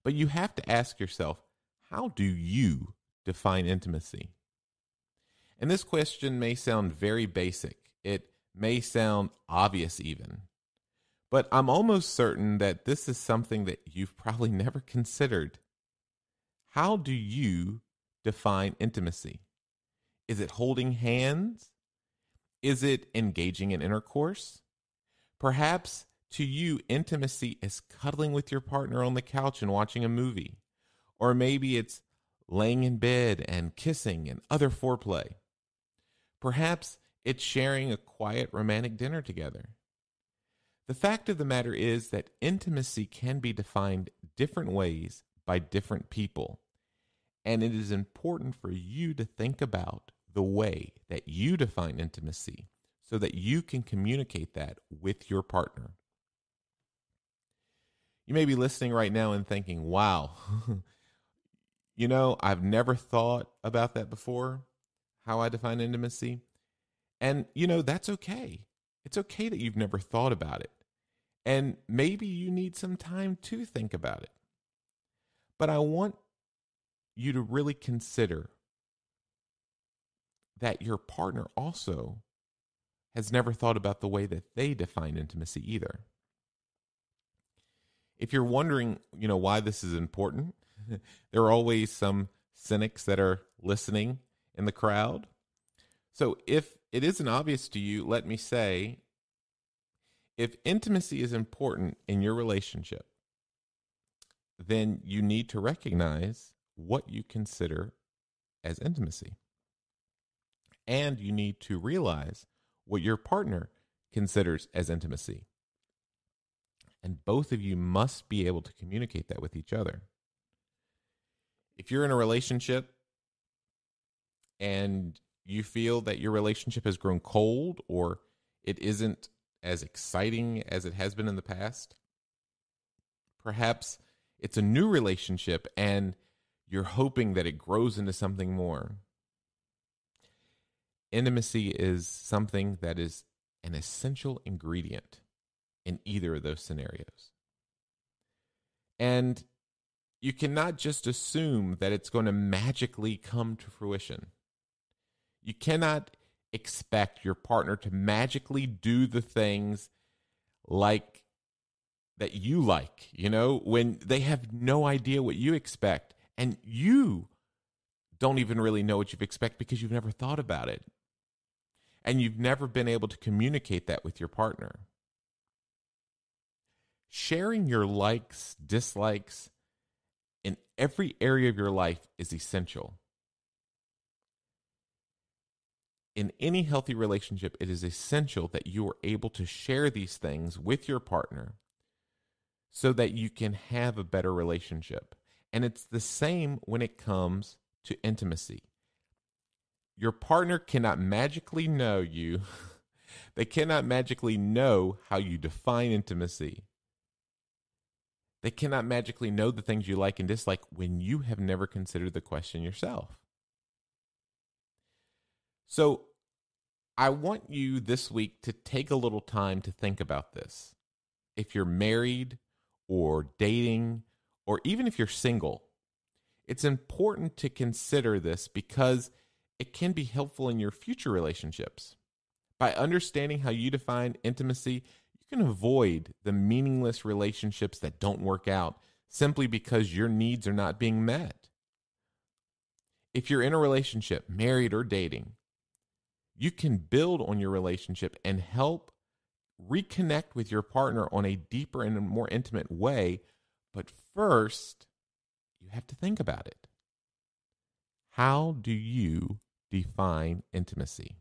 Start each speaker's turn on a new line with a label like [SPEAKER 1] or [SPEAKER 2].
[SPEAKER 1] But you have to ask yourself, how do you define intimacy? And this question may sound very basic. It may sound obvious even. But I'm almost certain that this is something that you've probably never considered. How do you define intimacy? Is it holding hands? Is it engaging in intercourse? Perhaps to you, intimacy is cuddling with your partner on the couch and watching a movie. Or maybe it's laying in bed and kissing and other foreplay. Perhaps it's sharing a quiet romantic dinner together. The fact of the matter is that intimacy can be defined different ways by different people. And it is important for you to think about the way that you define intimacy so that you can communicate that with your partner. You may be listening right now and thinking, wow, I've never thought about that before, how I define intimacy. And, that's okay. It's okay that you've never thought about it. And maybe you need some time to think about it. But I want you to really consider that your partner also has never thought about the way that they define intimacy either. If you're wondering, why this is important, there are always some cynics that are listening in the crowd. So if it isn't obvious to you, let me say, if intimacy is important in your relationship, then you need to recognize what you consider as intimacy. And you need to realize what your partner considers as intimacy. And both of you must be able to communicate that with each other. If you're in a relationship and you feel that your relationship has grown cold or it isn't as exciting as it has been in the past, perhaps it's a new relationship and you're hoping that it grows into something more. Intimacy is something that is an essential ingredient in either of those scenarios. And you cannot just assume that it's going to magically come to fruition. You cannot expect your partner to magically do the things like that you like, when they have no idea what you expect and you don't even really know what you expect because you've never thought about it. And you've never been able to communicate that with your partner. Sharing your likes, dislikes in every area of your life is essential. In any healthy relationship, it is essential that you are able to share these things with your partner so that you can have a better relationship. And it's the same when it comes to intimacy. Your partner cannot magically know you. They cannot magically know how you define intimacy. They cannot magically know the things you like and dislike when you have never considered the question yourself. So I want you this week to take a little time to think about this. If you're married or dating, or even if you're single, it's important to consider this because it can be helpful in your future relationships. By understanding how you define intimacy, you can avoid the meaningless relationships that don't work out simply because your needs are not being met. If you're in a relationship, married or dating, you can build on your relationship and help reconnect with your partner on a deeper and a more intimate way. But first, you have to think about it. How do you define intimacy?